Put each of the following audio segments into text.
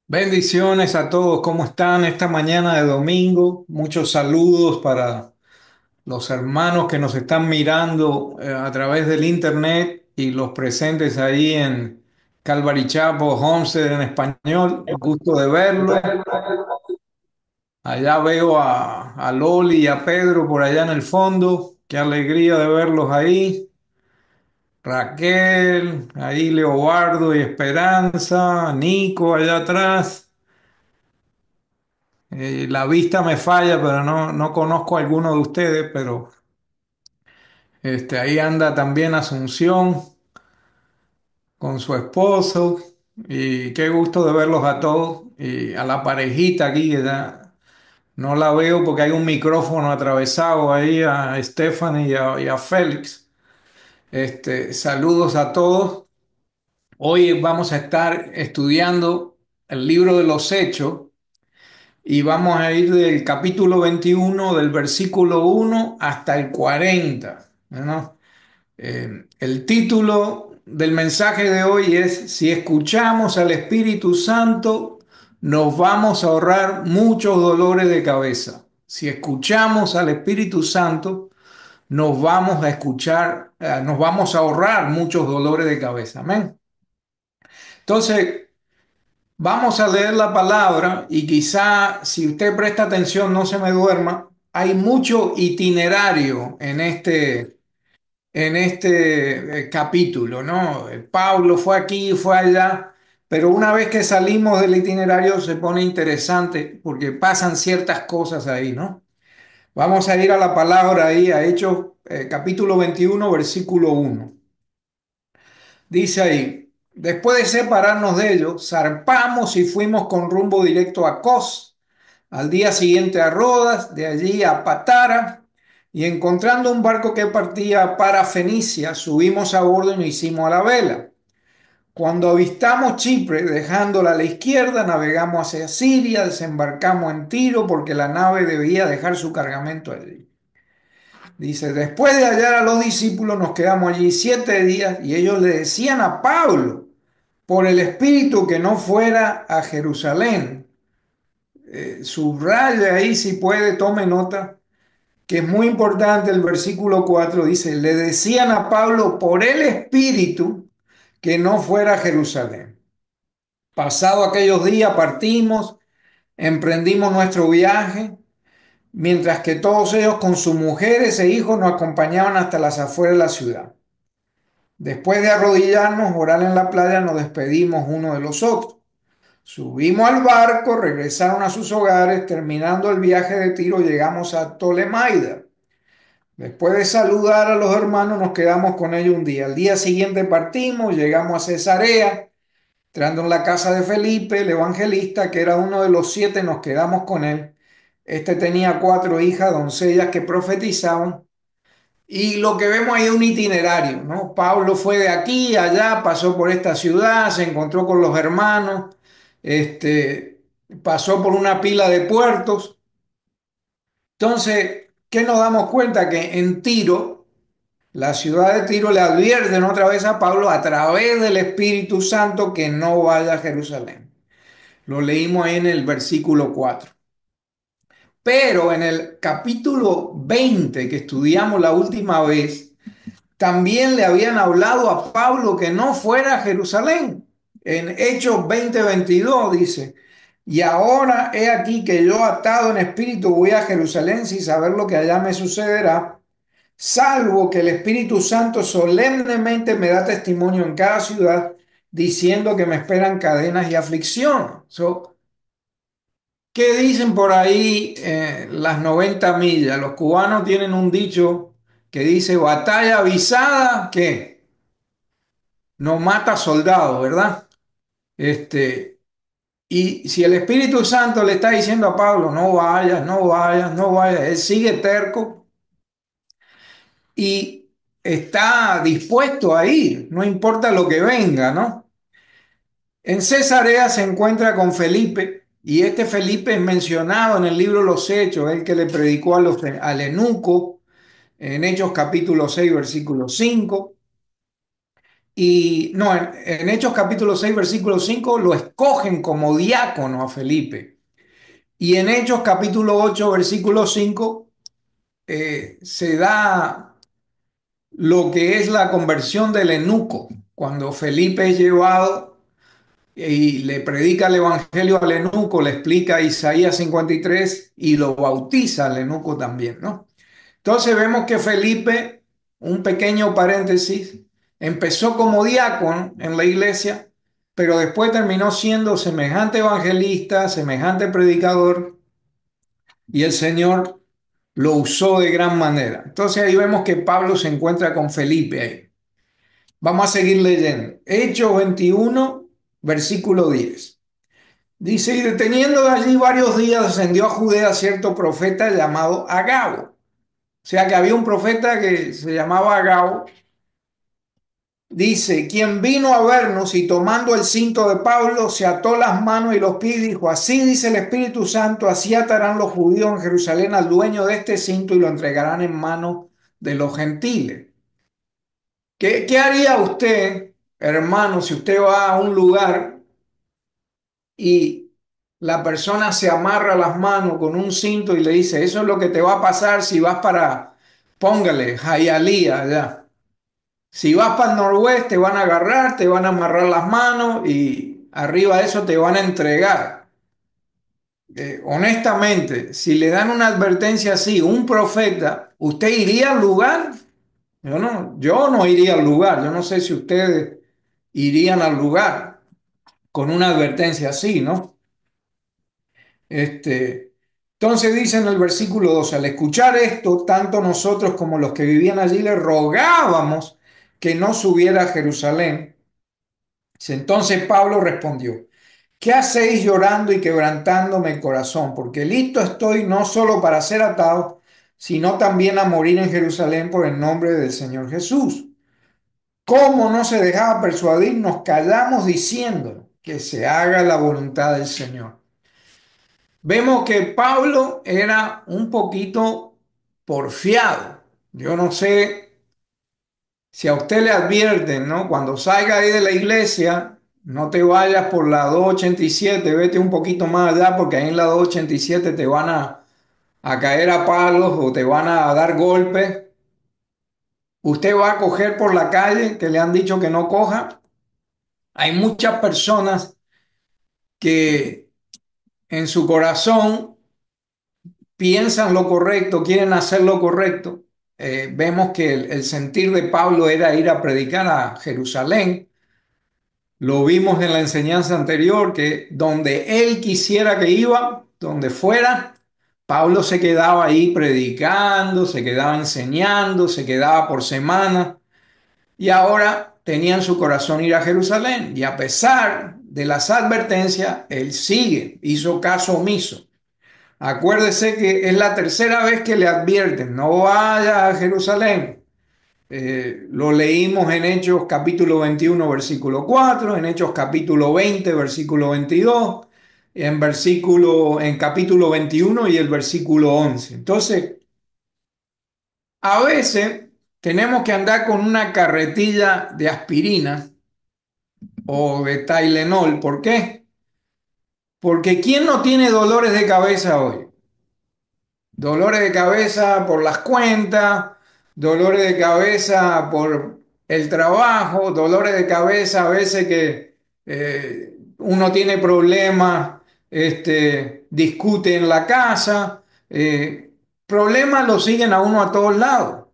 Bendiciones a todos, ¿cómo están esta mañana de domingo? Muchos saludos para los hermanos que nos están mirando a través del internet y los presentes ahí en Calvary Chapel, Homestead en español. Gusto de verlo. Allá veo a Loli y a Pedro por allá en el fondo. Qué alegría de verlos ahí. Raquel, ahí Leobardo y Esperanza, Nico allá atrás. La vista me falla, pero no conozco a alguno de ustedes, pero ahí anda también Asunción con su esposo y qué gusto de verlos a todos y a la parejita aquí que ya no la veo porque hay un micrófono atravesado ahí a Stephanie y a Félix. Saludos a todos. Hoy vamos a estar estudiando el libro de los Hechos. Y vamos a ir del capítulo 21 del versículo 1 hasta el 40, ¿no? El título del mensaje de hoy es: Si escuchamos al Espíritu Santo, nos vamos a ahorrar muchos dolores de cabeza. Si escuchamos al Espíritu Santo, nos vamos a ahorrar muchos dolores de cabeza. Amén. Entonces, vamos a leer la palabra y quizá si usted presta atención no se me duerma. Hay mucho itinerario en este capítulo, ¿no? Pablo fue aquí, fue allá, pero una vez que salimos del itinerario se pone interesante porque pasan ciertas cosas ahí, ¿no? Vamos a ir a la palabra ahí, a Hechos capítulo 21, versículo 1. Dice ahí: después de separarnos de ellos, zarpamos y fuimos con rumbo directo a Cos, al día siguiente a Rodas, de allí a Patara, y encontrando un barco que partía para Fenicia, subimos a bordo y nos hicimos a la vela. Cuando avistamos Chipre, dejándola a la izquierda, navegamos hacia Siria, desembarcamos en Tiro porque la nave debía dejar su cargamento allí. Dice, después de hallar a los discípulos, nos quedamos allí 7 días y ellos le decían a Pablo, por el Espíritu, que no fuera a Jerusalén. Subraya ahí si puede, tome nota, que es muy importante el versículo 4 dice, le decían a Pablo por el Espíritu que no fuera a Jerusalén. Pasado aquellos días partimos, emprendimos nuestro viaje, mientras que todos ellos con sus mujeres e hijos nos acompañaban hasta las afueras de la ciudad. Después de arrodillarnos, orar en la playa, nos despedimos uno de los otros. Subimos al barco, regresaron a sus hogares, terminando el viaje de Tiro, llegamos a Tolemaida. Después de saludar a los hermanos, nos quedamos con ellos un día. Al día siguiente partimos, llegamos a Cesarea, entrando en la casa de Felipe, el evangelista, que era uno de los 7, nos quedamos con él. Este tenía 4 hijas, doncellas que profetizaban. Y lo que vemos ahí es un itinerario, ¿no? Pablo fue de aquí a allá, pasó por esta ciudad, se encontró con los hermanos, este, pasó por una pila de puertos. Entonces, ¿qué nos damos cuenta? Que en Tiro, la ciudad de Tiro le advierten otra vez a Pablo a través del Espíritu Santo que no vaya a Jerusalén. Lo leímos ahí en el versículo 4. Pero en el capítulo 20 que estudiamos la última vez, también le habían hablado a Pablo que no fuera a Jerusalén. En Hechos 20:22 dice, y ahora he aquí que yo atado en espíritu voy a Jerusalén sin saber lo que allá me sucederá, salvo que el Espíritu Santo solemnemente me da testimonio en cada ciudad, diciendo que me esperan cadenas y aflicción. ¿Qué dicen por ahí las 90 millas? Los cubanos tienen un dicho que dice, batalla avisada, ¿qué? No mata soldado, ¿verdad? Este, y si el Espíritu Santo le está diciendo a Pablo, no vayas, no vayas, no vayas, él sigue terco y está dispuesto a ir, no importa lo que venga, ¿no? En Cesarea se encuentra con Felipe y este Felipe es mencionado en el libro Los Hechos, el que le predicó al eunuco en Hechos capítulo 6, versículo 5. y no, en Hechos capítulo 6 versículo 5 lo escogen como diácono a Felipe. Y en Hechos capítulo 8 versículo 5 se da lo que es la conversión del eunuco, cuando Felipe es llevado y le predica el evangelio al eunuco, le explica Isaías 53 y lo bautiza al eunuco también, ¿no? Entonces vemos que Felipe, un pequeño paréntesis, empezó como diácono en la iglesia, pero después terminó siendo semejante evangelista, semejante predicador, y el Señor lo usó de gran manera. Entonces ahí vemos que Pablo se encuentra con Felipe ahí. Vamos a seguir leyendo. Hechos 21, versículo 10. Dice, y deteniendo allí varios días, ascendió a Judea cierto profeta llamado Agabo. O sea que había un profeta que se llamaba Agabo. Dice, quien vino a vernos y tomando el cinto de Pablo, se ató las manos y los pies y dijo, así dice el Espíritu Santo, así atarán los judíos en Jerusalén al dueño de este cinto y lo entregarán en manos de los gentiles. ¿Qué haría usted, hermano, si usted va a un lugar y la persona se amarra las manos con un cinto y le dice, eso es lo que te va a pasar si vas para, póngale, Hialeah allá? Si vas para el noroeste, te van a agarrar, te van a amarrar las manos y arriba de eso te van a entregar. Honestamente, si le dan una advertencia así, un profeta, ¿usted iría al lugar? Yo no iría al lugar. Yo no sé si ustedes irían al lugar con una advertencia así, ¿no? Este, entonces dice en el versículo 12, al escuchar esto, tanto nosotros como los que vivían allí le rogábamos que no subiera a Jerusalén. Entonces Pablo respondió, ¿qué hacéis llorando y quebrantándome el corazón? Porque listo estoy no solo para ser atado, sino también a morir en Jerusalén por el nombre del Señor Jesús. ¿Cómo no se dejaba persuadir? Nos callamos diciendo que se haga la voluntad del Señor. Vemos que Pablo era un poquito porfiado. Yo no sé si a usted le advierten, ¿no? Cuando salga ahí de la iglesia, no te vayas por la 287, vete un poquito más allá porque ahí en la 287 te van a caer a palos o te van a dar golpes. Usted va a coger por la calle que le han dicho que no coja. Hay muchas personas que en su corazón piensan lo correcto, quieren hacer lo correcto. Vemos que el sentir de Pablo era ir a predicar a Jerusalén. Lo vimos en la enseñanza anterior, que donde él quisiera que iba, donde fuera, Pablo se quedaba ahí predicando, se quedaba enseñando, se quedaba por semana y ahora tenía en su corazón ir a Jerusalén. Y a pesar de las advertencias, él sigue, hizo caso omiso. Acuérdese que es la tercera vez que le advierten, no vaya a Jerusalén. Lo leímos en Hechos capítulo 21 versículo 4, en Hechos capítulo 20 versículo 22, en capítulo 21 y el versículo 11. Entonces, a veces tenemos que andar con una carretilla de aspirina o de Tylenol. ¿Por qué? Porque ¿quién no tiene dolores de cabeza hoy? Dolores de cabeza por las cuentas, dolores de cabeza por el trabajo, dolores de cabeza a veces que uno tiene problemas, discute en la casa, problemas lo siguen a uno a todos lados,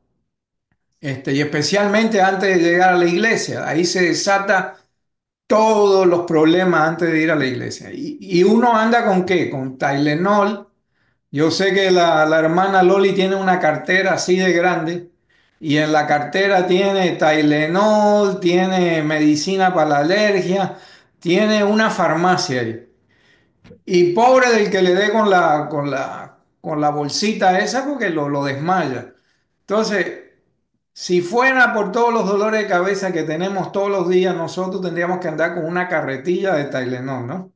y especialmente antes de llegar a la iglesia, ahí se desata todos los problemas antes de ir a la iglesia. Y uno anda con qué, con Tylenol. Yo sé que la hermana Loli tiene una cartera así de grande y en la cartera tiene Tylenol, tiene medicina para la alergia, tiene una farmacia ahí. Y pobre del que le dé con la bolsita esa porque lo desmaya. Entonces, si fuera por todos los dolores de cabeza que tenemos todos los días, nosotros tendríamos que andar con una carretilla de Tylenol, ¿no?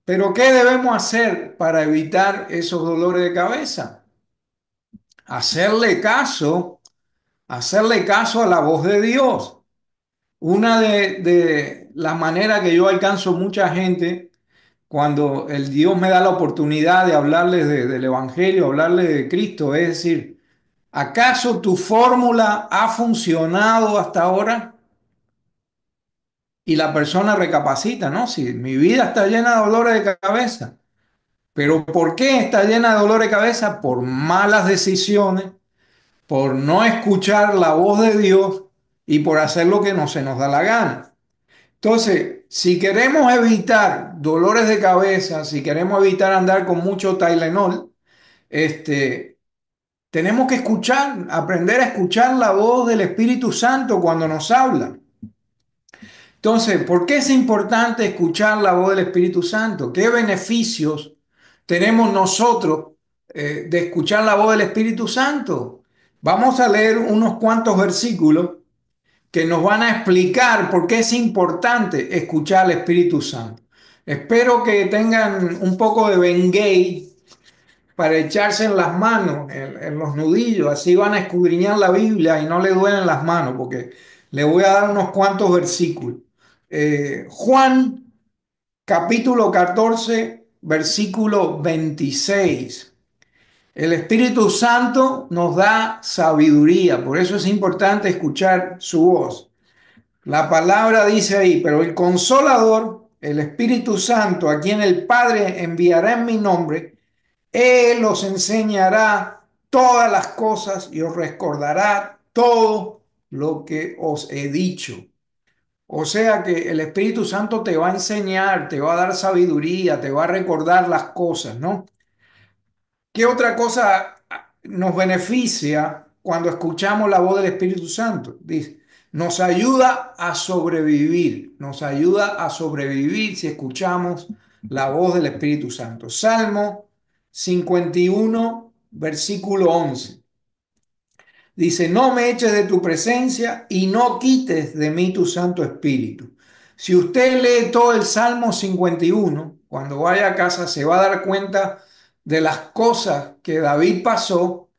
Pero ¿qué debemos hacer para evitar esos dolores de cabeza? Hacerle caso, hacerle caso a la voz de Dios. Una de las maneras que yo alcanzo mucha gente cuando el Dios me da la oportunidad de hablarles del Evangelio, hablarles de Cristo, es decir, ¿acaso tu fórmula ha funcionado hasta ahora? Y la persona recapacita, ¿no? Si mi vida está llena de dolores de cabeza, pero ¿por qué está llena de dolores de cabeza? Por malas decisiones, por no escuchar la voz de Dios y por hacer lo que no se nos da la gana. Entonces, si queremos evitar dolores de cabeza, si queremos evitar andar con mucho Tylenol, este, tenemos que escuchar, aprender a escuchar la voz del Espíritu Santo cuando nos habla. Entonces, ¿por qué es importante escuchar la voz del Espíritu Santo? ¿Qué beneficios tenemos nosotros de escuchar la voz del Espíritu Santo? Vamos a leer unos cuantos versículos que nos van a explicar por qué es importante escuchar al Espíritu Santo. Espero que tengan un poco de Bengay para echarse en las manos, en los nudillos, así van a escudriñar la Biblia y no le duelen las manos, porque le voy a dar unos cuantos versículos. Juan capítulo 14, versículo 26. El Espíritu Santo nos da sabiduría, por eso es importante escuchar su voz. La palabra dice ahí, pero el Consolador, el Espíritu Santo, a quien el Padre enviará en mi nombre, Él os enseñará todas las cosas y os recordará todo lo que os he dicho. O sea que el Espíritu Santo te va a enseñar, te va a dar sabiduría, te va a recordar las cosas, ¿no? ¿Qué otra cosa nos beneficia cuando escuchamos la voz del Espíritu Santo? Dice, nos ayuda a sobrevivir, nos ayuda a sobrevivir si escuchamos la voz del Espíritu Santo. Salmo 51, versículo 11. Dice, no me eches de tu presencia y no quites de mí tu Santo Espíritu. Si usted lee todo el Salmo 51, cuando vaya a casa se va a dar cuenta de las cosas que David pasó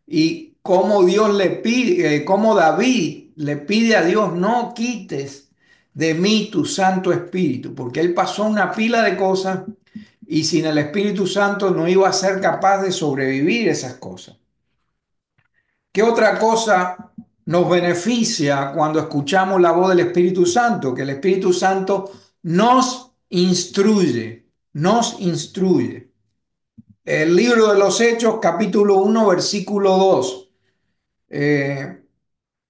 y cómo Dios le pide, cómo David le pide a Dios, no quites de mí tu Santo Espíritu, porque él pasó una pila de cosas y sin el Espíritu Santo no iba a ser capaz de sobrevivir esas cosas. ¿Qué otra cosa nos beneficia cuando escuchamos la voz del Espíritu Santo? Que el Espíritu Santo nos instruye, nos instruye. El libro de los Hechos, capítulo 1, versículo 2, eh,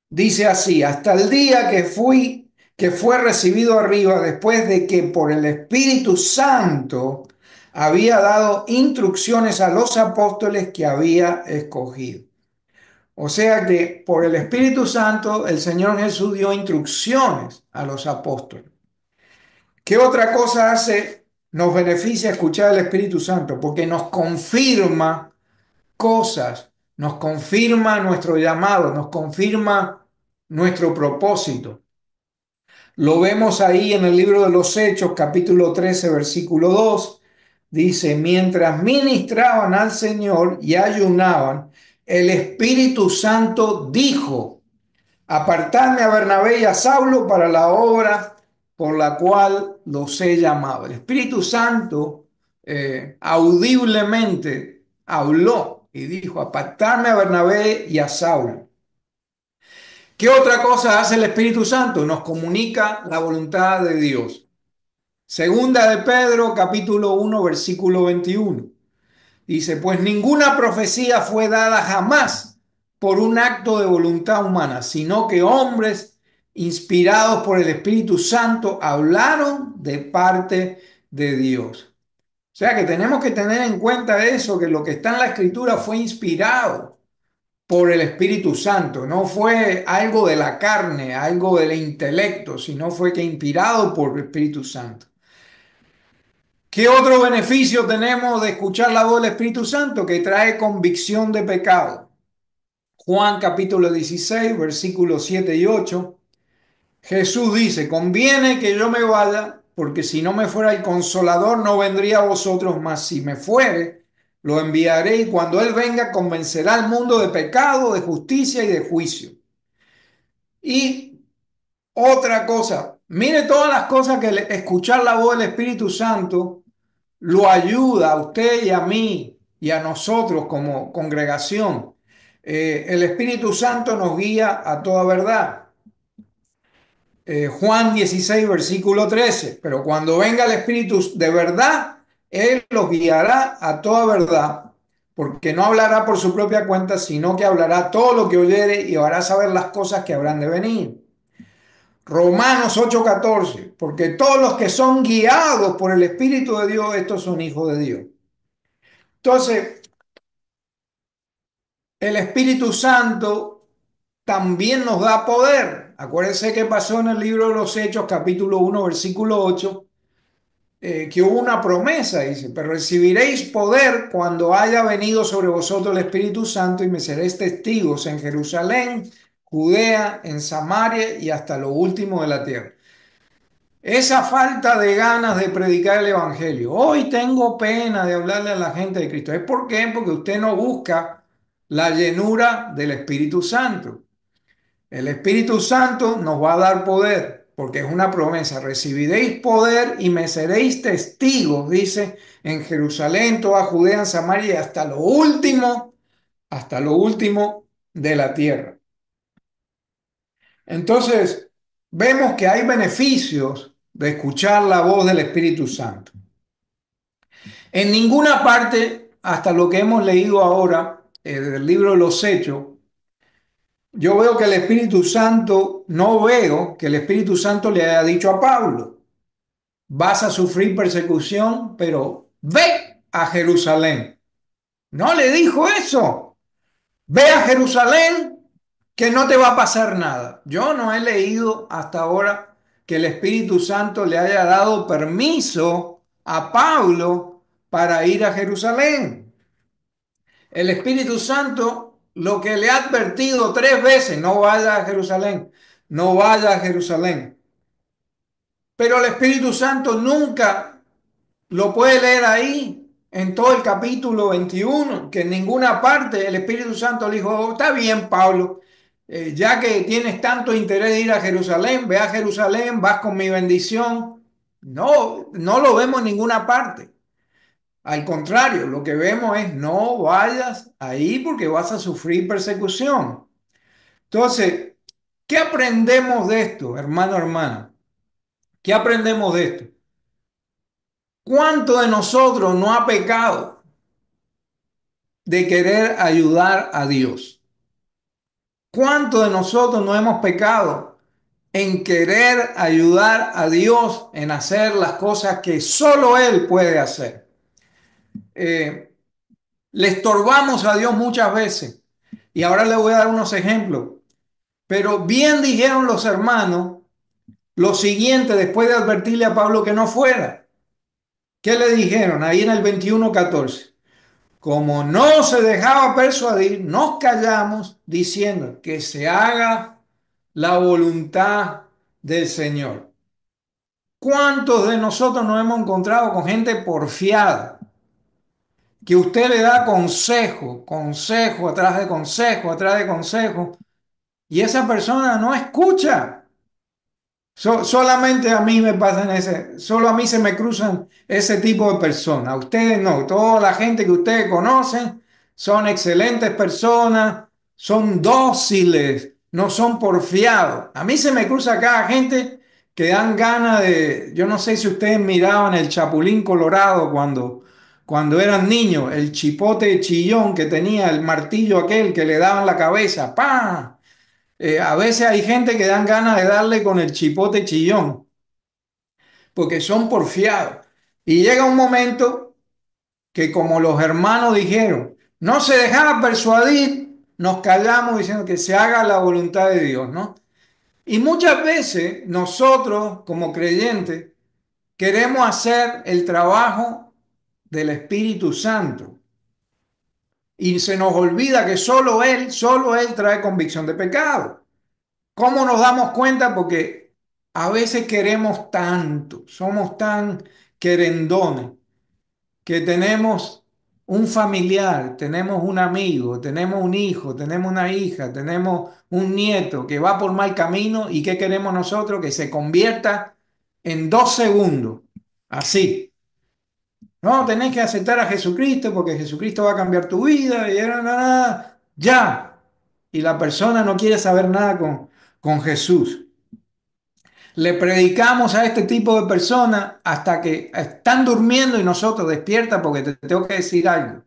dice así, hasta el día que fue recibido arriba, después de que por el Espíritu Santo había dado instrucciones a los apóstoles que había escogido. O sea que por el Espíritu Santo el Señor Jesús dio instrucciones a los apóstoles. ¿Qué otra cosa hace? Nos beneficia escuchar el Espíritu Santo porque nos confirma cosas, nos confirma nuestro llamado, nos confirma nuestro propósito. Lo vemos ahí en el libro de los Hechos, capítulo 13, versículo 2. Dice, mientras ministraban al Señor y ayunaban, el Espíritu Santo dijo, apartarme a Bernabé y a Saulo para la obra por la cual los he llamado. El Espíritu Santo audiblemente habló y dijo, apartarme a Bernabé y a Saulo. ¿Qué otra cosa hace el Espíritu Santo? Nos comunica la voluntad de Dios. Segunda de Pedro, capítulo 1, versículo 21. Dice, pues ninguna profecía fue dada jamás por un acto de voluntad humana, sino que hombres inspirados por el Espíritu Santo hablaron de parte de Dios. O sea que tenemos que tener en cuenta eso, que lo que está en la Escritura fue inspirado por el Espíritu Santo, no fue algo de la carne, algo del intelecto, sino fue que inspirado por el Espíritu Santo. ¿Qué otro beneficio tenemos de escuchar la voz del Espíritu Santo? Que trae convicción de pecado. Juan capítulo 16, versículos 7 y 8. Jesús dice, conviene que yo me vaya, porque si no me fuera el Consolador no vendría a vosotros, mas si me fuere, lo enviaré y cuando Él venga convencerá al mundo de pecado, de justicia y de juicio. Y Otra cosa, mire todas las cosas que escuchar la voz del Espíritu Santo lo ayuda a usted y a mí y a nosotros como congregación. El Espíritu Santo nos guía a toda verdad. Juan 16 versículo 13. Pero cuando venga el Espíritu de verdad, Él los guiará a toda verdad, porque no hablará por su propia cuenta, sino que hablará todo lo que oyere y hará saber las cosas que habrán de venir. Romanos 8:14, porque todos los que son guiados por el Espíritu de Dios, estos son hijos de Dios. Entonces, el Espíritu Santo también nos da poder. Acuérdense que pasó en el libro de los Hechos, capítulo 1 versículo 8, que hubo una promesa, dice, pero recibiréis poder cuando haya venido sobre vosotros el Espíritu Santo y me seréis testigos en Jerusalén, Judea, en Samaria y hasta lo último de la tierra. Esa falta de ganas de predicar el Evangelio. Hoy tengo pena de hablarle a la gente de Cristo. ¿Es por qué? Porque usted no busca la llenura del Espíritu Santo. El Espíritu Santo nos va a dar poder, porque es una promesa. Recibiréis poder y me seréis testigos, dice, en Jerusalén, toda Judea, en Samaria y hasta lo último de la tierra. Entonces, vemos que hay beneficios de escuchar la voz del Espíritu Santo. En ninguna parte, hasta lo que hemos leído ahora, del libro de los Hechos, yo veo que el Espíritu Santo, no veo que el Espíritu Santo le haya dicho a Pablo, vas a sufrir persecución, pero ve a Jerusalén. No le dijo eso. Ve a Jerusalén que no te va a pasar nada. Yo no he leído hasta ahora que el Espíritu Santo le haya dado permiso a Pablo para ir a Jerusalén. El Espíritu Santo lo que le ha advertido 3 veces, no vaya a Jerusalén, no vaya a Jerusalén. Pero el Espíritu Santo nunca lo puede leer ahí, en todo el capítulo 21, que en ninguna parte el Espíritu Santo le dijo, "Oh, está bien, Pablo, ya que tienes tanto interés de ir a Jerusalén, ve a Jerusalén, vas con mi bendición." No, no lo vemos en ninguna parte. Al contrario, lo que vemos es no vayas ahí porque vas a sufrir persecución. Entonces, ¿qué aprendemos de esto, hermano, hermana? ¿Qué aprendemos de esto? ¿Cuánto de nosotros no ha pecado de querer ayudar a Dios? ¿Cuánto de nosotros no hemos pecado en querer ayudar a Dios en hacer las cosas que solo Él puede hacer? Eh, Le estorbamos a Dios muchas veces. Y ahora le voy a dar unos ejemplos. Pero bien dijeron los hermanos lo siguiente después de advertirle a Pablo que no fuera. ¿Qué le dijeron? Ahí en el 21:14. Como no se dejaba persuadir, nos callamos diciendo que se haga la voluntad del Señor. ¿Cuántos de nosotros nos hemos encontrado con gente porfiada? Que usted le da consejo, consejo atrás de consejo, atrás de consejo, y esa persona no escucha. Solamente a mí me pasan solo a mí se me cruzan ese tipo de personas. A ustedes no, toda la gente que ustedes conocen son excelentes personas, son dóciles, no son porfiados. A mí se me cruza acá gente que dan ganas de, yo no sé si ustedes miraban el Chapulín Colorado cuando eran niños, el chipote chillón que tenía el martillo aquel que le daban la cabeza, ¡pam! A veces hay gente que dan ganas de darle con el chipote chillón, porque son porfiados. Y llega un momento que, como los hermanos dijeron, no se dejaba persuadir, nos callamos diciendo que se haga la voluntad de Dios, ¿no? Y muchas veces nosotros, como creyentes, queremos hacer el trabajo del Espíritu Santo. Y se nos olvida que solo Él trae convicción de pecado. ¿Cómo nos damos cuenta? Porque a veces queremos tanto, somos tan querendones, que tenemos un familiar, tenemos un amigo, tenemos un hijo, tenemos una hija, tenemos un nieto que va por mal camino y ¿qué queremos nosotros? Que se convierta en 2 segundos. Así. No, tenés que aceptar a Jesucristo porque Jesucristo va a cambiar tu vida y ya. Y la persona no quiere saber nada con Jesús. Le predicamos a este tipo de personas hasta que están durmiendo y nosotros despierta porque te tengo que decir algo.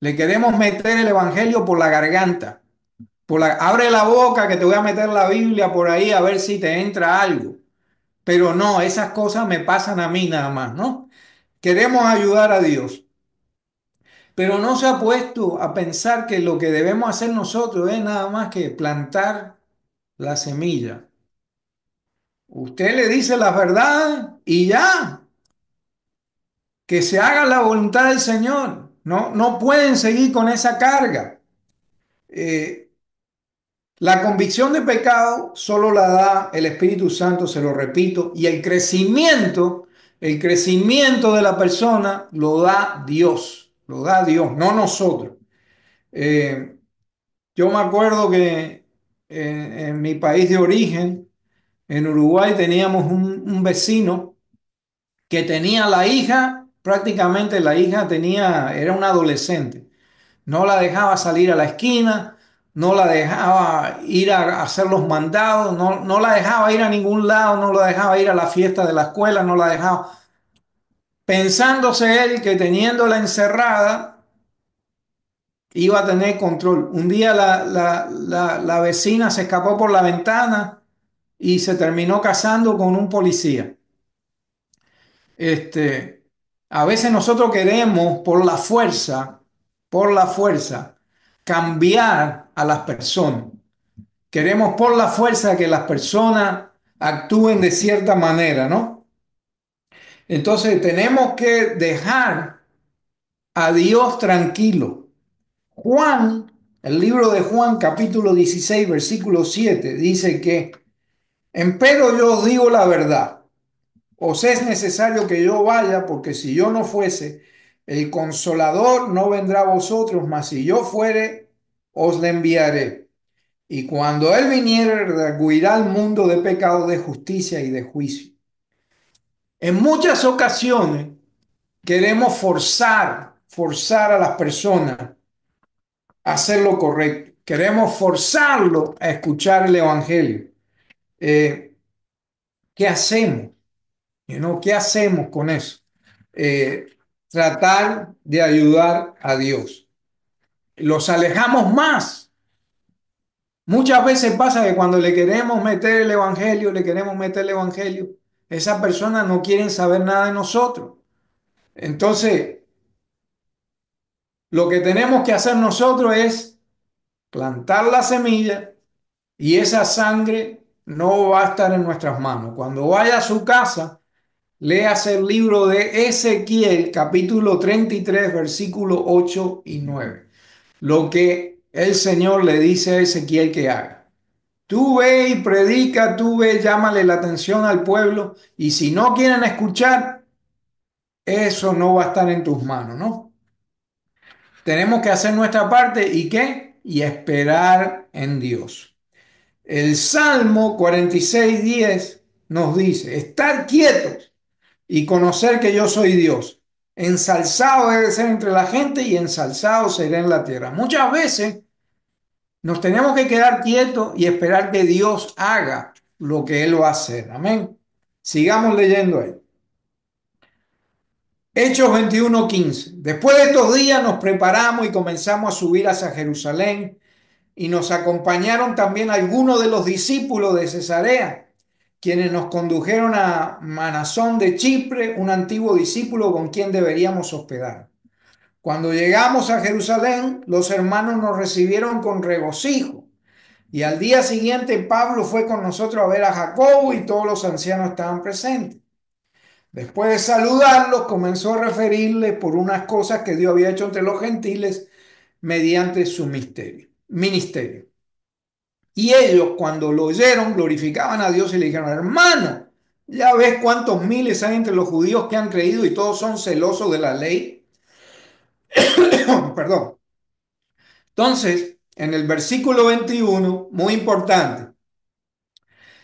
Le queremos meter el evangelio por la garganta. Abre la boca que te voy a meter la Biblia por ahí a ver si te entra algo. Pero no, esas cosas me pasan a mí nada más, ¿no? Queremos ayudar a Dios. Pero no se ha puesto a pensar que lo que debemos hacer nosotros es nada más que plantar la semilla. Usted le dice las verdades y ya, que se haga la voluntad del Señor. No, no pueden seguir con esa carga. Eh, la convicción de pecado solo la da el Espíritu Santo, se lo repito, y el crecimiento de la persona lo da Dios, no nosotros. Eh, yo me acuerdo que en mi país de origen, en Uruguay, teníamos un vecino que tenía la hija, prácticamente la hija era una adolescente. No la dejaba salir a la esquina, no la dejaba ir a hacer los mandados, no la dejaba ir a ningún lado, no la dejaba ir a la fiesta de la escuela, no la dejaba. Pensándose él que teniéndola encerrada iba a tener control. Un día la vecina se escapó por la ventana y se terminó casando con un policía. Este, a veces nosotros queremos por la fuerza, cambiar a las personas. Queremos por la fuerza que las personas actúen de cierta manera, ¿no? Entonces tenemos que dejar a Dios tranquilo. Juan, el libro de Juan, capítulo 16 versículo 7 dice que, empero yo os digo la verdad. Os es necesario que yo vaya, porque si yo no fuese, el Consolador no vendrá a vosotros, mas si yo fuere, os le enviaré. Y cuando Él viniere, redarguirá al mundo de pecado, de justicia y de juicio. En muchas ocasiones queremos forzar a las personas a hacer lo correcto. Queremos forzarlo a escuchar el Evangelio. Eh, ¿Qué hacemos? ¿Qué hacemos con eso? Eh, Tratar de ayudar a Dios. Los alejamos más. Muchas veces pasa que cuando le queremos meter el evangelio, esas personas no quieren saber nada de nosotros. Entonces, lo que tenemos que hacer nosotros es plantar la semilla y esa sangre no va a estar en nuestras manos. Cuando vaya a su casa, léase el libro de Ezequiel, capítulo 33, versículos 8 y 9. Lo que el Señor le dice a Ezequiel que haga. Tú ve y predica, tú ve, llámale la atención al pueblo y si no quieren escuchar, eso no va a estar en tus manos, ¿no? Tenemos que hacer nuestra parte y ¿qué? Y esperar en Dios. El Salmo 46:10 nos dice, estar quietos y conocer que yo soy Dios. Ensalzado debe ser entre la gente y ensalzado será en la tierra. Muchas veces nos tenemos que quedar quietos y esperar que Dios haga lo que Él va a hacer. Amén. Sigamos leyendo ahí. Hechos 21:15. Después de estos días nos preparamos y comenzamos a subir hacia Jerusalén y nos acompañaron también algunos de los discípulos de Cesarea, quienes nos condujeron a Manasón de Chipre, un antiguo discípulo con quien deberíamos hospedar. Cuando llegamos a Jerusalén, los hermanos nos recibieron con regocijo. Y al día siguiente Pablo fue con nosotros a ver a Jacobo y todos los ancianos estaban presentes. Después de saludarlos, comenzó a referirles por unas cosas que Dios había hecho entre los gentiles mediante su ministerio. Y ellos, cuando lo oyeron, glorificaban a Dios y le dijeron, hermano, ya ves cuántos miles hay entre los judíos que han creído y todos son celosos de la ley. Perdón. Entonces, en el versículo 21, muy importante,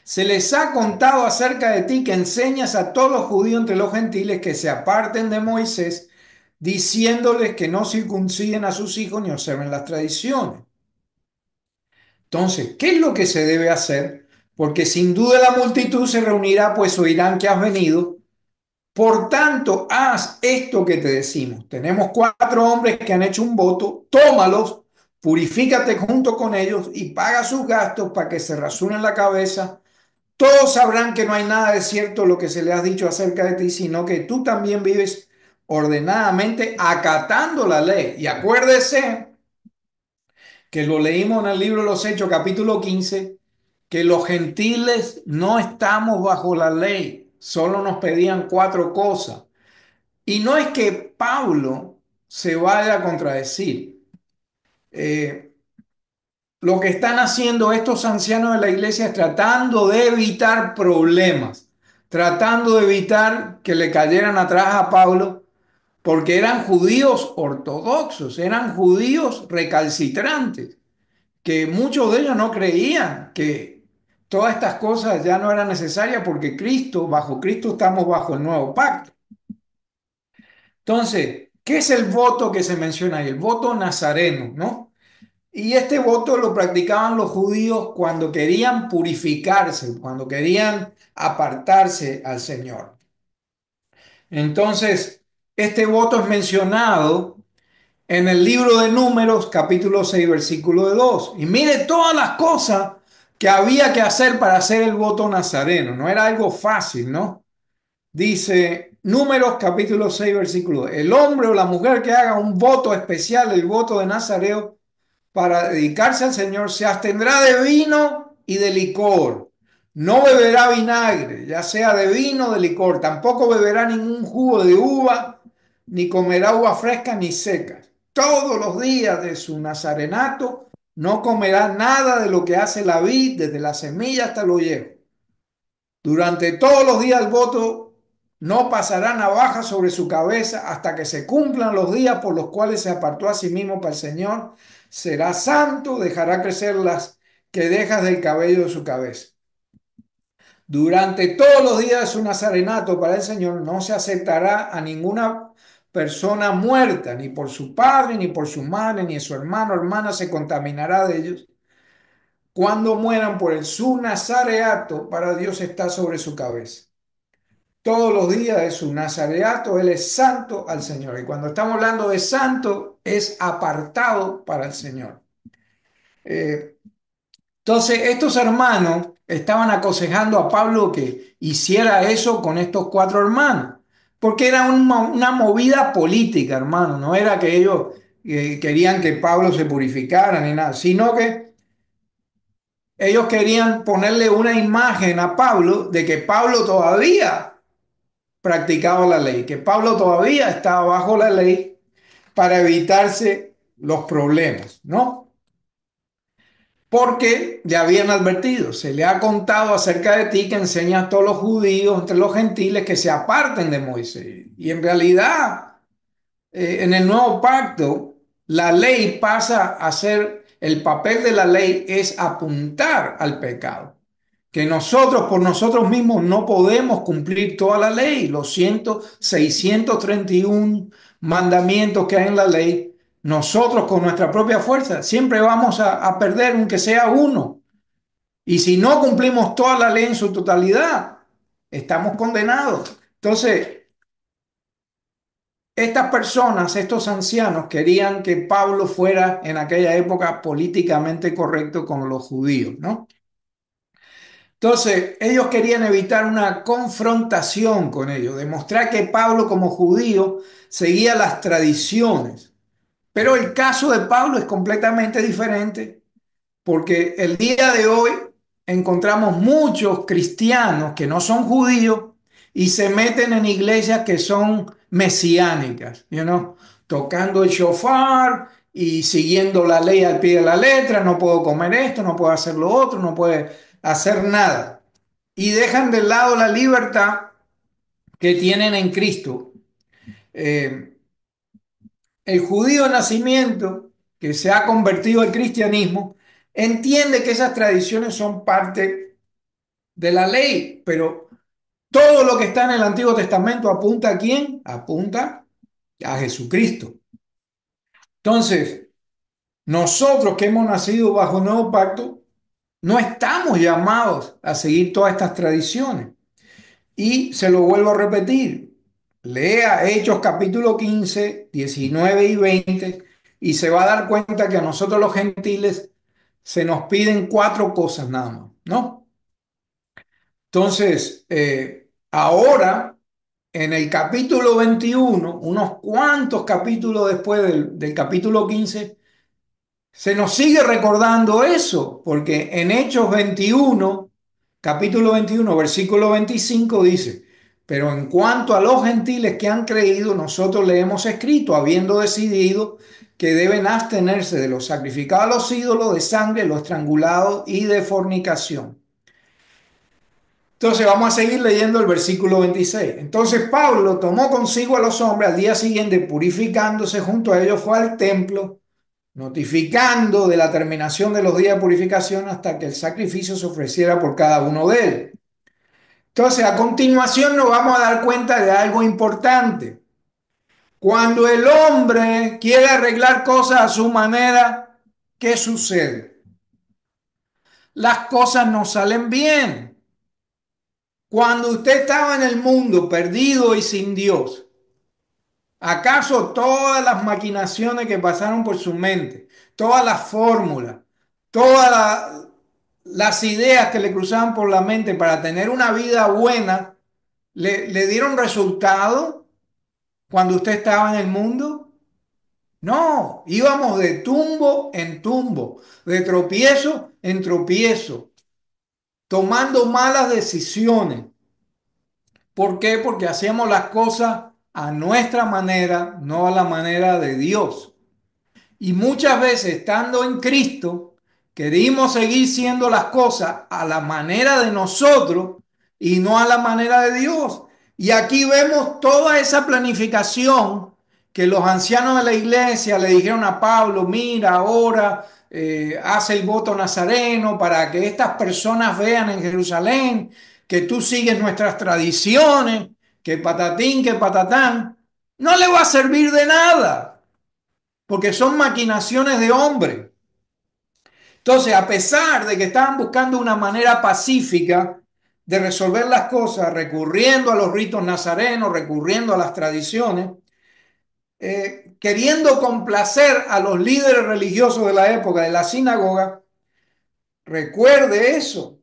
se les ha contado acerca de ti que enseñas a todos los judíos entre los gentiles que se aparten de Moisés, diciéndoles que no circunciden a sus hijos ni observen las tradiciones. Entonces, ¿qué es lo que se debe hacer? Porque sin duda la multitud se reunirá, pues oirán que has venido. Por tanto, haz esto que te decimos. Tenemos cuatro hombres que han hecho un voto, tómalos, purifícate junto con ellos y paga sus gastos para que se rasuren la cabeza. Todos sabrán que no hay nada de cierto lo que se le ha dicho acerca de ti, sino que tú también vives ordenadamente acatando la ley. Y acuérdese que lo leímos en el libro de los Hechos, capítulo 15, que los gentiles no estamos bajo la ley, solo nos pedían cuatro cosas. Y no es que Pablo se vaya a contradecir. Eh, lo que están haciendo estos ancianos de la iglesia es tratando de evitar problemas, tratando de evitar que le cayeran atrás a Pablo, porque eran judíos ortodoxos, eran judíos recalcitrantes, que muchos de ellos no creían que todas estas cosas ya no eran necesarias porque Cristo, bajo Cristo estamos bajo el nuevo pacto. Entonces, ¿qué es el voto que se menciona ahí? El voto nazareno, ¿no? Y este voto lo practicaban los judíos cuando querían purificarse, cuando querían apartarse al Señor. Entonces, este voto es mencionado en el libro de Números, capítulo 6, versículo de 2. Y mire todas las cosas que había que hacer para hacer el voto nazareno. No era algo fácil, ¿no? Dice Números capítulo 6 versículo: el hombre o la mujer que haga un voto especial, el voto de Nazareo, para dedicarse al Señor, se abstendrá de vino y de licor. No beberá vinagre, ya sea de vino o de licor. Tampoco beberá ningún jugo de uva, ni comerá uva fresca ni seca. Todos los días de su nazarenato no comerá nada de lo que hace la vid, desde la semilla hasta el ollego. Durante todos los días del voto no pasará navaja sobre su cabeza hasta que se cumplan los días por los cuales se apartó a sí mismo para el Señor. Será santo, dejará crecer las que dejas del cabello de su cabeza. Durante todos los días de su nazarenato para el Señor no se aceptará a ninguna persona muerta, ni por su padre, ni por su madre, ni su hermano o hermana se contaminará de ellos. Cuando mueran por el su nazareato, para Dios está sobre su cabeza. Todos los días de su nazareato, él es santo al Señor. Y cuando estamos hablando de santo, es apartado para el Señor. Eh, entonces, estos hermanos estaban aconsejando a Pablo que hiciera eso con estos cuatro hermanos, porque era una movida política, hermano. No era que ellos querían que Pablo se purificara ni nada, sino que ellos querían ponerle una imagen a Pablo de que Pablo todavía practicaba la ley, que Pablo todavía estaba bajo la ley para evitarse los problemas, ¿no? Porque le habían advertido, se le ha contado acerca de ti que enseñas a todos los judíos entre los gentiles que se aparten de Moisés. Y en realidad, en el nuevo pacto, la ley pasa a ser, el papel de la ley es apuntar al pecado, que nosotros por nosotros mismos no podemos cumplir toda la ley, los 631 mandamientos que hay en la ley. Nosotros con nuestra propia fuerza siempre vamos a perder aunque sea uno. Y si no cumplimos toda la ley en su totalidad, estamos condenados. Entonces, estas personas, estos ancianos, querían que Pablo fuera en aquella época políticamente correcto con los judíos, ¿no? Entonces, ellos querían evitar una confrontación con ellos, demostrar que Pablo como judío seguía las tradiciones. Pero el caso de Pablo es completamente diferente, porque el día de hoy encontramos muchos cristianos que no son judíos y se meten en iglesias que son mesiánicas, tocando el shofar y siguiendo la ley al pie de la letra. No puedo comer esto, no puedo hacer lo otro, no puedo hacer nada. Y dejan de lado la libertad que tienen en Cristo. Eh, el judío de nacimiento que se ha convertido al cristianismo entiende que esas tradiciones son parte de la ley, pero todo lo que está en el Antiguo Testamento apunta ¿a quién? Apunta a Jesucristo. Entonces, nosotros que hemos nacido bajo el nuevo pacto, no estamos llamados a seguir todas estas tradiciones. Y se lo vuelvo a repetir, lea Hechos capítulo 15, 19 y 20 y se va a dar cuenta que a nosotros los gentiles se nos piden cuatro cosas nada más, ¿no? Entonces, ahora en el capítulo 21, unos cuantos capítulos después del capítulo 15, se nos sigue recordando eso, porque en Hechos 21, capítulo 21, versículo 25 dice, pero en cuanto a los gentiles que han creído, nosotros le hemos escrito, habiendo decidido que deben abstenerse de lo sacrificado a los ídolos, de sangre, lo estrangulado y de fornicación. Entonces vamos a seguir leyendo el versículo 26. Entonces Pablo tomó consigo a los hombres al día siguiente, purificándose junto a ellos, fue al templo notificando de la terminación de los días de purificación hasta que el sacrificio se ofreciera por cada uno de ellos. Entonces, a continuación nos vamos a dar cuenta de algo importante. Cuando el hombre quiere arreglar cosas a su manera, ¿qué sucede? Las cosas no salen bien. Cuando usted estaba en el mundo perdido y sin Dios, ¿acaso todas las maquinaciones que pasaron por su mente, todas las fórmulas, todas las ideas que le cruzaban por la mente para tener una vida buena, le dieron resultado cuando usted estaba en el mundo? No, íbamos de tumbo en tumbo, de tropiezo en tropiezo, tomando malas decisiones. ¿Por qué? Porque hacíamos las cosas a nuestra manera, no a la manera de Dios. Y muchas veces, estando en Cristo, queremos seguir siendo las cosas a la manera de nosotros y no a la manera de Dios. Y aquí vemos toda esa planificación que los ancianos de la iglesia le dijeron a Pablo, mira, ahora haz el voto nazareno para que estas personas vean en Jerusalén que tú sigues nuestras tradiciones, que patatín, que patatán. No le va a servir de nada porque son maquinaciones de hombre. Entonces, a pesar de que estaban buscando una manera pacífica de resolver las cosas, recurriendo a los ritos nazarenos, recurriendo a las tradiciones, queriendo complacer a los líderes religiosos de la época de la sinagoga, recuerde eso.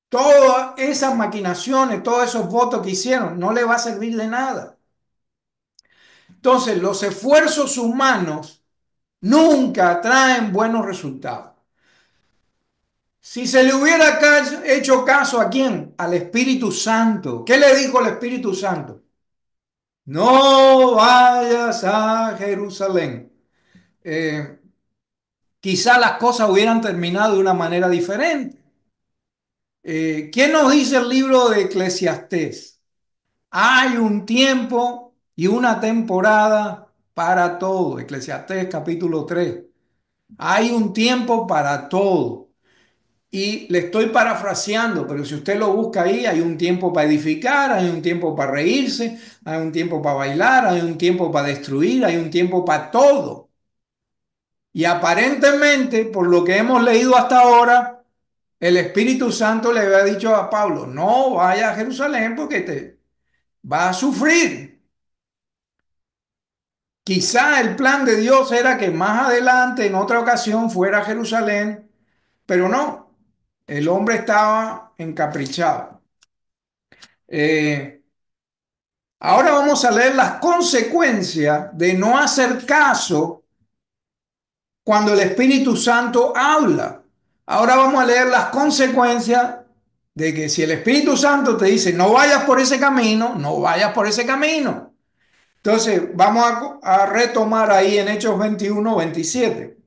Todas esas maquinaciones, todos esos votos que hicieron, no le va a servir de nada. Entonces, los esfuerzos humanos nunca traen buenos resultados. Si se le hubiera hecho caso ¿a quién? Al Espíritu Santo. ¿Qué le dijo el Espíritu Santo? No vayas a Jerusalén. Eh, Quizá las cosas hubieran terminado de una manera diferente. ¿Qué nos dice el libro de Eclesiastés? Hay un tiempo y una temporada para todo. Eclesiastés capítulo 3. Hay un tiempo para todo. Y le estoy parafraseando, pero si usted lo busca ahí, hay un tiempo para edificar, hay un tiempo para reírse, hay un tiempo para bailar, hay un tiempo para destruir, hay un tiempo para todo. Y aparentemente, por lo que hemos leído hasta ahora, el Espíritu Santo le había dicho a Pablo, no vaya a Jerusalén porque te va a sufrir. Quizá el plan de Dios era que más adelante, en otra ocasión, fuera a Jerusalén, pero no, el hombre estaba encaprichado. Eh, Ahora vamos a leer las consecuencias de no hacer caso cuando el Espíritu Santo habla. Ahora vamos a leer las consecuencias de que si el Espíritu Santo te dice no vayas por ese camino, no vayas por ese camino. Entonces vamos a retomar ahí en Hechos 21, 27.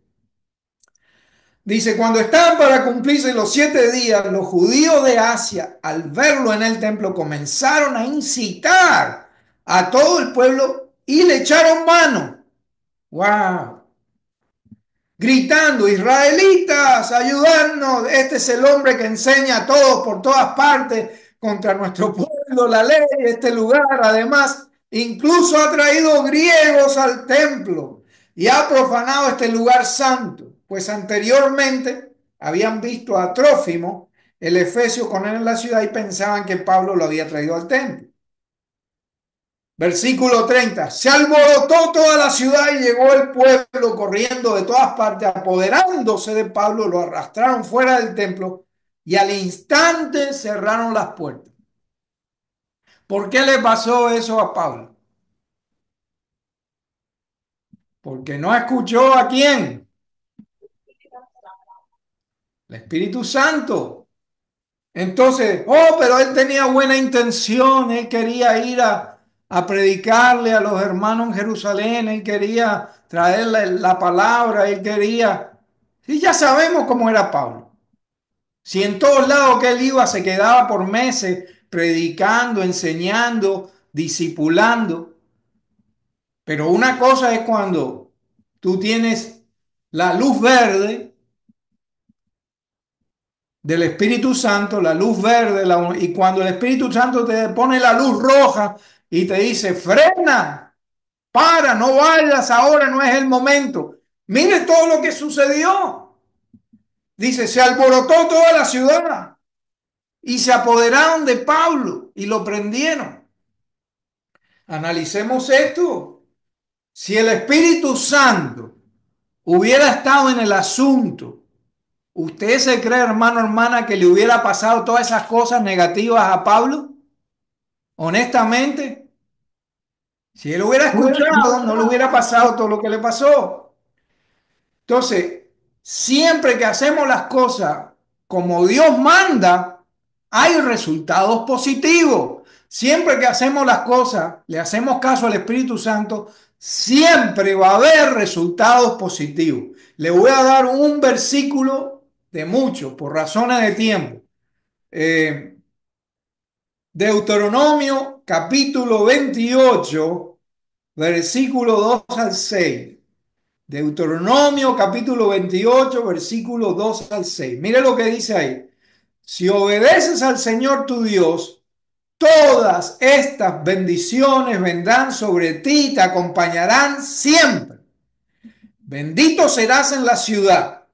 Dice, cuando estaban para cumplirse los 7 días, los judíos de Asia, al verlo en el templo, comenzaron a incitar a todo el pueblo y le echaron mano. ¡Wow! Gritando, israelitas, ayudadnos, este es el hombre que enseña a todos por todas partes contra nuestro pueblo, la ley, este lugar, además, incluso ha traído griegos al templo y ha profanado este lugar santo, pues anteriormente habían visto a Trófimo, el efesio, con él en la ciudad y pensaban que Pablo lo había traído al templo. Versículo 30. Se alborotó toda la ciudad y llegó el pueblo corriendo de todas partes, apoderándose de Pablo, lo arrastraron fuera del templo y al instante cerraron las puertas. ¿Por qué le pasó eso a Pablo? Porque no escuchó a quién, el Espíritu Santo. Entonces, oh, pero él tenía buena intención, él quería ir a predicarle a los hermanos en Jerusalén, él quería traerle la palabra, él quería... Y ya sabemos cómo era Pablo. Si en todos lados que él iba se quedaba por meses predicando, enseñando, discipulando. Pero una cosa es cuando tú tienes la luz verde del Espíritu Santo, la luz verde, y cuando el Espíritu Santo te pone la luz roja y te dice, frena, para, no vayas ahora, no es el momento. Mire todo lo que sucedió. Dice, se alborotó toda la ciudad y se apoderaron de Pablo y lo prendieron. Analicemos esto. Si el Espíritu Santo hubiera estado en el asunto, ¿usted se cree, hermano, hermana, que le hubiera pasado todas esas cosas negativas a Pablo? Honestamente, si él hubiera escuchado, no le hubiera pasado todo lo que le pasó. Entonces, siempre que hacemos las cosas como Dios manda, hay resultados positivos. Siempre que hacemos las cosas, le hacemos caso al Espíritu Santo, siempre va a haber resultados positivos. Le voy a dar un versículo de muchos, por razones de tiempo. Eh, Deuteronomio capítulo 28, versículo 2 al 6. Deuteronomio capítulo 28, versículo 2 al 6. Mire lo que dice ahí. Si obedeces al Señor tu Dios, todas estas bendiciones vendrán sobre ti y te acompañarán siempre. Bendito serás en la ciudad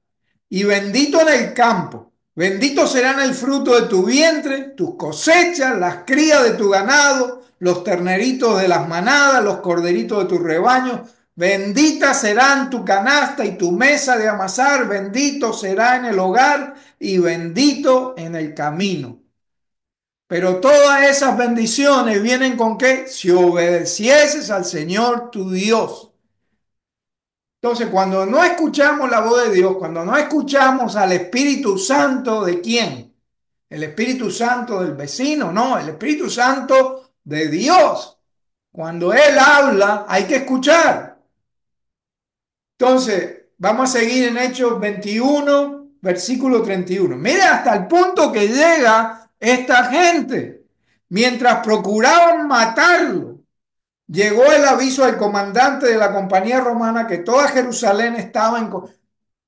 y bendito en el campo. Bendito serán el fruto de tu vientre, tus cosechas, las crías de tu ganado, los terneritos de las manadas, los corderitos de tu rebaño. Bendita serán tu canasta y tu mesa de amasar. Bendito será en el hogar y bendito en el camino. Pero todas esas bendiciones vienen con qué? Si obedecieses al Señor tu Dios. Entonces, cuando no escuchamos la voz de Dios, cuando no escuchamos al Espíritu Santo, ¿de quién? El Espíritu Santo del vecino, no, el Espíritu Santo de Dios. Cuando Él habla, hay que escuchar. Entonces, vamos a seguir en Hechos 21, versículo 31. Mire hasta el punto que llega esta gente. Mientras procuraban matarlo, llegó el aviso al comandante de la compañía romana que toda Jerusalén estaba en...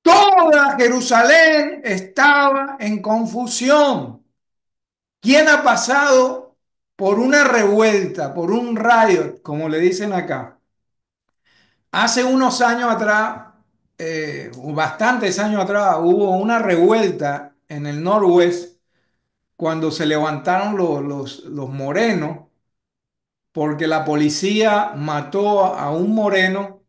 Toda Jerusalén estaba en confusión. ¿Quién ha pasado por una revuelta, por un riot, como le dicen acá? Hace unos años atrás, bastantes años atrás, hubo una revuelta en el Northwest cuando se levantaron los morenos porque la policía mató a un moreno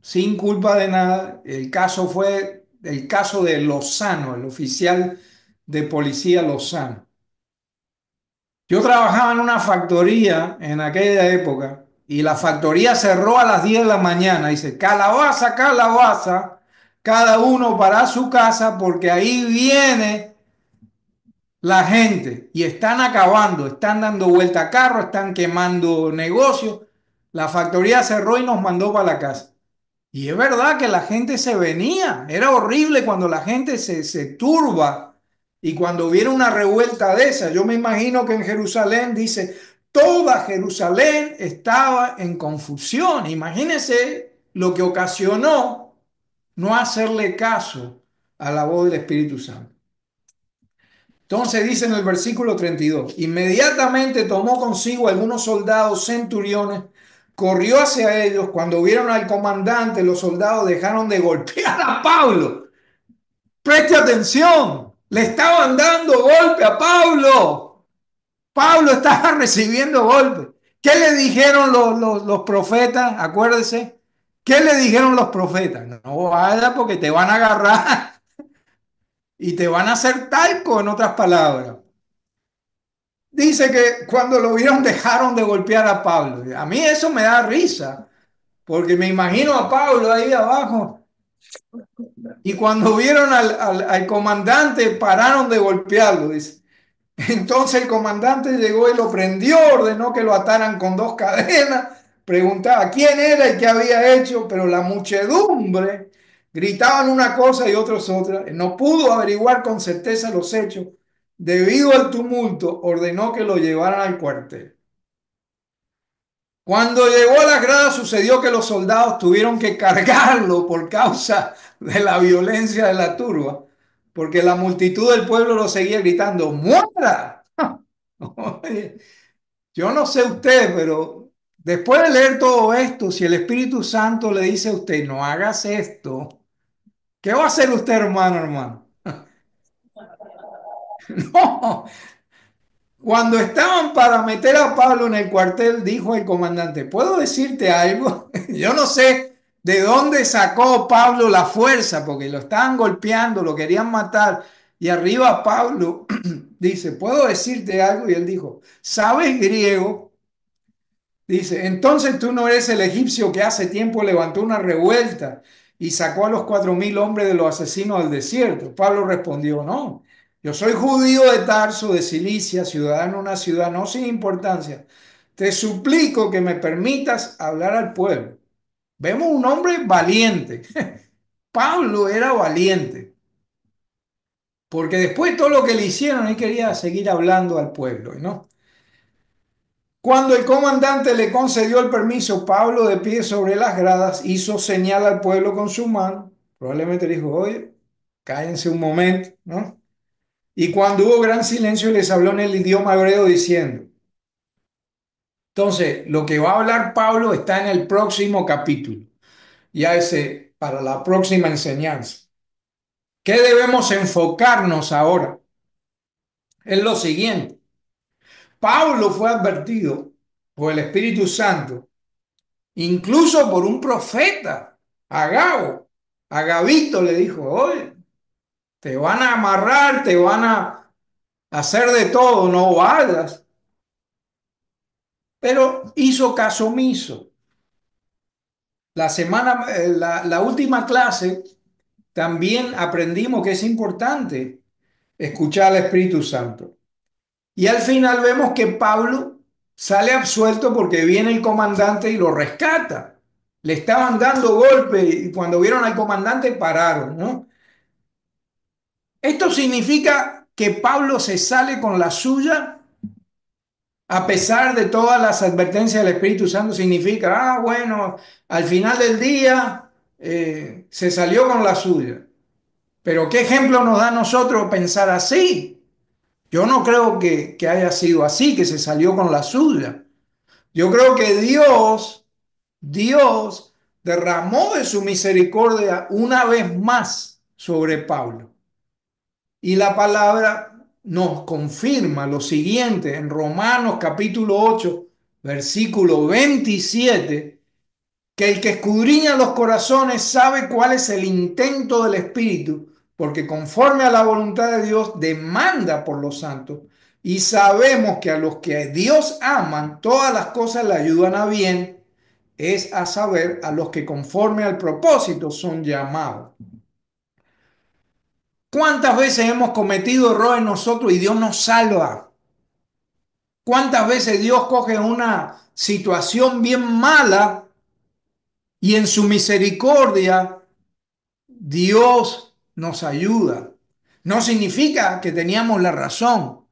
sin culpa de nada. El caso fue el caso de Lozano, el oficial de policía Lozano. Yo trabajaba en una factoría en aquella época y la factoría cerró a las 10 de la mañana. Dice, calabaza, calabaza, cada uno para su casa porque ahí viene la gente y están acabando, están dando vuelta a carro, están quemando negocios. La factoría cerró y nos mandó para la casa. Y es verdad que la gente se venía. Era horrible cuando la gente se turba y cuando viene una revuelta de esa. Yo me imagino que en Jerusalén dice, toda Jerusalén estaba en confusión. Imagínense. lo que ocasionó no hacerle caso a la voz del Espíritu Santo. Entonces dice en el versículo 32, inmediatamente tomó consigo algunos soldados centuriones, corrió hacia ellos, cuando vieron al comandante, los soldados dejaron de golpear a Pablo. Preste atención, le estaban dando golpe a Pablo. Pablo estaba recibiendo golpes. ¿Qué le dijeron los profetas? Acuérdese. ¿Qué le dijeron los profetas? No vaya porque te van a agarrar y te van a hacer talco, en otras palabras. Dice que cuando lo vieron dejaron de golpear a Pablo. A mí eso me da risa, porque me imagino a Pablo ahí abajo y cuando vieron al comandante pararon de golpearlo, dice. Entonces el comandante llegó y lo prendió, ordenó que lo ataran con dos cadenas, preguntaba quién era y qué había hecho, pero la muchedumbre gritaban una cosa y otros otra. No pudo averiguar con certeza los hechos. Debido al tumulto, ordenó que lo llevaran al cuartel. Cuando llegó a las gradas sucedió que los soldados tuvieron que cargarlo por causa de la violencia de la turba, porque la multitud del pueblo lo seguía gritando, ¡muera! Oye, yo no sé usted, pero después de leer todo esto, si el Espíritu Santo le dice a usted, no hagas esto, ¿qué va a hacer usted, hermano, hermano? No, cuando estaban para meter a Pablo en el cuartel, dijo el comandante, ¿puedo decirte algo? Yo no sé de dónde sacó Pablo la fuerza, porque lo estaban golpeando, lo querían matar. Y arriba Pablo dice, ¿puedo decirte algo? Y él dijo, ¿sabes griego? Dice, entonces tú no eres el egipcio que hace tiempo levantó una revuelta y sacó a los 4.000 hombres de los asesinos del desierto. Pablo respondió, no, yo soy judío de Tarso, de Cilicia, ciudadano de una ciudad no sin importancia. Te suplico que me permitas hablar al pueblo. Vemos un hombre valiente. Pablo era valiente, porque después de todo lo que le hicieron, él quería seguir hablando al pueblo, ¿no? Cuando el comandante le concedió el permiso, Pablo, de pie sobre las gradas, hizo señal al pueblo con su mano. Probablemente le dijo, oye, cállense un momento, ¿no? Y cuando hubo gran silencio, les habló en el idioma hebreo diciendo, entonces, lo que va a hablar Pablo está en el próximo capítulo, ya ese, para la próxima enseñanza. ¿Qué debemos enfocarnos ahora? Es lo siguiente. Pablo fue advertido por el Espíritu Santo incluso por un profeta, Agabo. Agabito le dijo, oye, te van a amarrar, te van a hacer de todo, no vayas. Pero hizo caso omiso. La última clase también aprendimos que es importante escuchar al Espíritu Santo. Y al final vemos que Pablo sale absuelto porque viene el comandante y lo rescata. Le estaban dando golpe y cuando vieron al comandante pararon, ¿no? Esto significa que Pablo se sale con la suya a pesar de todas las advertencias del Espíritu Santo. Significa, bueno, al final del día se salió con la suya. Pero ¿qué ejemplo nos da a nosotros pensar así? Yo no creo que haya sido así, que se salió con la suya. Yo creo que Dios derramó de su misericordia una vez más sobre Pablo. Y la palabra nos confirma lo siguiente en Romanos capítulo 8 versículo 27 que el que escudriña los corazones sabe cuál es el intento del Espíritu, porque conforme a la voluntad de Dios demanda por los santos. Y sabemos que a los que Dios aman, todas las cosas le ayudan a bien, es a saber, a los que conforme al propósito son llamados. ¿Cuántas veces hemos cometido errores nosotros y Dios nos salva? ¿Cuántas veces Dios coge una situación bien mala y en su misericordia Dios nos ayuda? No significa que teníamos la razón.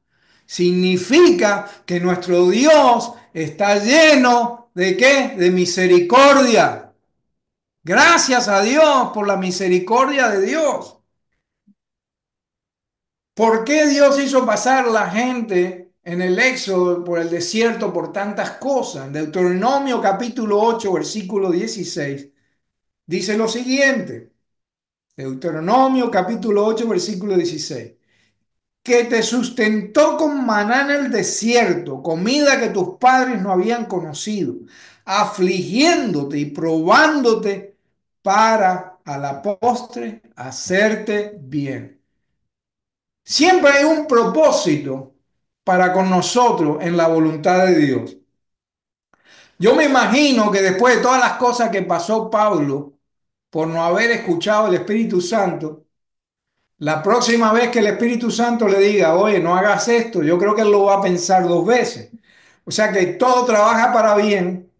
Significa que nuestro Dios está lleno ¿de qué? De misericordia. Gracias a Dios por la misericordia de Dios. ¿Por qué Dios hizo pasar la gente en el Éxodo por el desierto por tantas cosas? En Deuteronomio capítulo 8 versículo 16 dice lo siguiente. Deuteronomio capítulo 8 versículo 16. Que te sustentó con maná en el desierto, comida que tus padres no habían conocido, afligiéndote y probándote para a la postre hacerte bien. Siempre hay un propósito para con nosotros en la voluntad de Dios. Yo me imagino que después de todas las cosas que pasó Pablo por no haber escuchado el Espíritu Santo, la próxima vez que el Espíritu Santo le diga, oye, no hagas esto, yo creo que él lo va a pensar dos veces. O sea que todo trabaja para bien.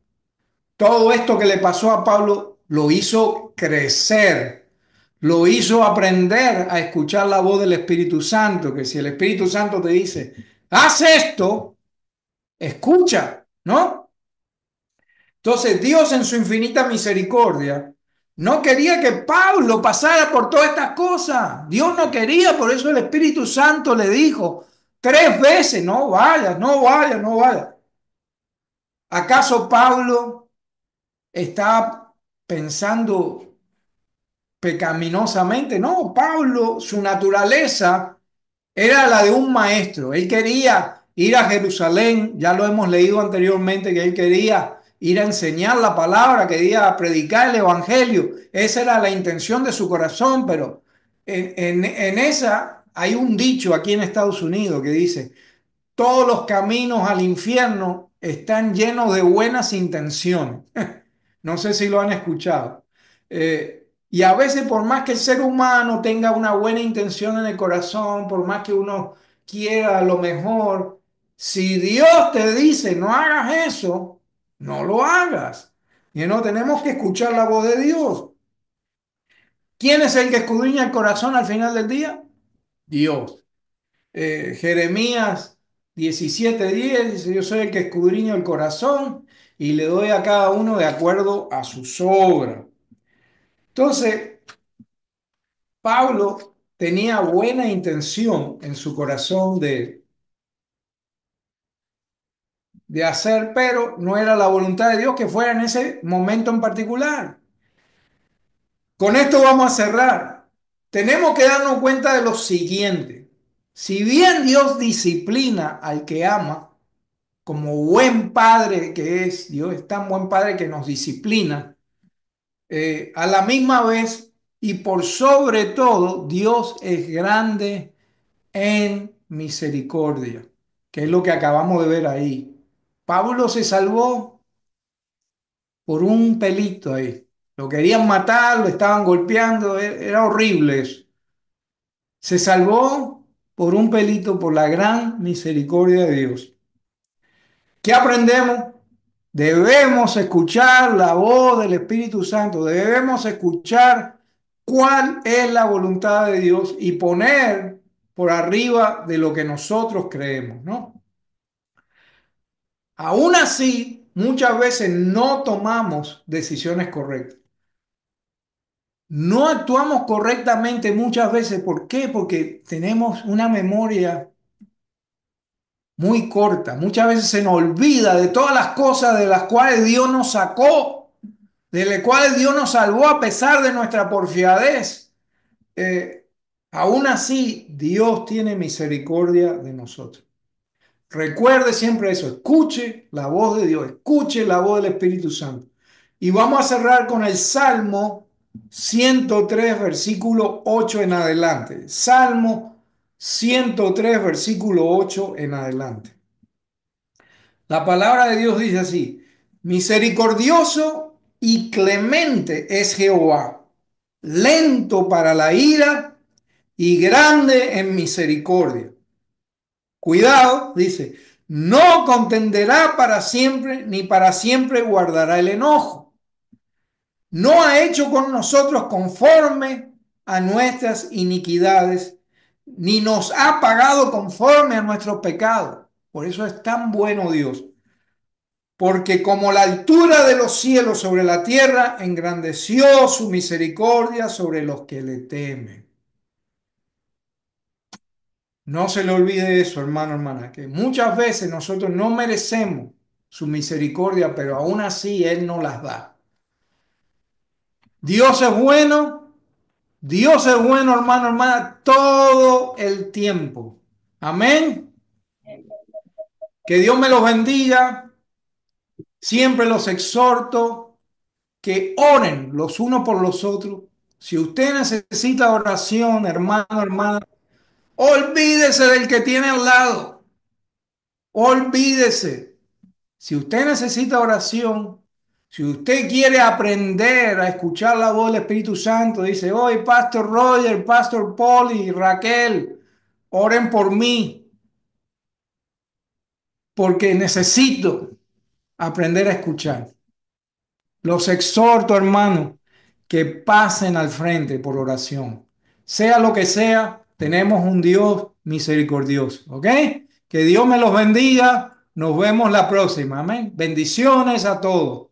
Todo esto que le pasó a Pablo lo hizo crecer, lo hizo aprender a escuchar la voz del Espíritu Santo, que si el Espíritu Santo te dice, haz esto, escucha, ¿no? Entonces Dios en su infinita misericordia no quería que Pablo pasara por todas estas cosas. Dios no quería, por eso el Espíritu Santo le dijo tres veces, no vayas, no vayas, no vayas. ¿Acaso Pablo está pensando pecaminosamente? No, Pablo, su naturaleza era la de un maestro. Él quería ir a Jerusalén, ya lo hemos leído anteriormente, que él quería ir a enseñar la palabra, quería predicar el evangelio. Esa era la intención de su corazón, pero en esa hay un dicho aquí en Estados Unidos que dice, todos los caminos al infierno están llenos de buenas intenciones. No sé si lo han escuchado. Y a veces por más que el ser humano tenga una buena intención en el corazón, por más que uno quiera lo mejor, si Dios te dice no hagas eso, no lo hagas. Y no tenemos que escuchar la voz de Dios. ¿Quién es el que escudriña el corazón al final del día? Dios. Jeremías 17:10 dice, yo soy el que escudriño el corazón y le doy a cada uno de acuerdo a sus obras. Entonces, Pablo tenía buena intención en su corazón de hacer, pero no era la voluntad de Dios que fuera en ese momento en particular. Con esto vamos a cerrar. Tenemos que darnos cuenta de lo siguiente. Si bien Dios disciplina al que ama, como buen padre que es, Dios es tan buen padre que nos disciplina, a la misma vez y por sobre todo, Dios es grande en misericordia, que es lo que acabamos de ver ahí. Pablo se salvó por un pelito ahí. Lo querían matar, lo estaban golpeando, era horrible eso. Se salvó por un pelito, por la gran misericordia de Dios. ¿Qué aprendemos? Debemos escuchar la voz del Espíritu Santo, debemos escuchar cuál es la voluntad de Dios y poner por arriba de lo que nosotros creemos, ¿no? Aún así, muchas veces no tomamos decisiones correctas. No actuamos correctamente muchas veces. ¿Por qué? Porque tenemos una memoria muy corta. Muchas veces se nos olvida de todas las cosas de las cuales Dios nos sacó, de las cuales Dios nos salvó a pesar de nuestra porfiadez. Eh, Aún así, Dios tiene misericordia de nosotros. Recuerde siempre eso, escuche la voz de Dios, escuche la voz del Espíritu Santo. Y vamos a cerrar con el Salmo 103, versículo 8 en adelante. Salmo 103, versículo 8 en adelante. La palabra de Dios dice así, misericordioso y clemente es Jehová, lento para la ira y grande en misericordia. Cuidado, dice, no contenderá para siempre, ni para siempre guardará el enojo. No ha hecho con nosotros conforme a nuestras iniquidades, ni nos ha pagado conforme a nuestros pecados. Por eso es tan bueno Dios. porque como la altura de los cielos sobre la tierra, engrandeció su misericordia sobre los que le temen. No se le olvide eso, hermano, hermana, que muchas veces nosotros no merecemos su misericordia, pero aún así Él nos las da. Dios es bueno, Dios es bueno, hermano, hermana, todo el tiempo. Amén. Que Dios me los bendiga. Siempre los exhorto que oren los unos por los otros. Si usted necesita oración, hermano, hermana, olvídese del que tiene al lado. Olvídese. Si usted necesita oración, si usted quiere aprender a escuchar la voz del Espíritu Santo, dice, hoy Pastor Roger, Pastor Paul y Raquel, oren por mí, porque necesito aprender a escuchar. Los exhorto, hermano, que pasen al frente por oración. Sea lo que sea, tenemos un Dios misericordioso, ¿ok? Que Dios me los bendiga. Nos vemos la próxima. Amén. Bendiciones a todos.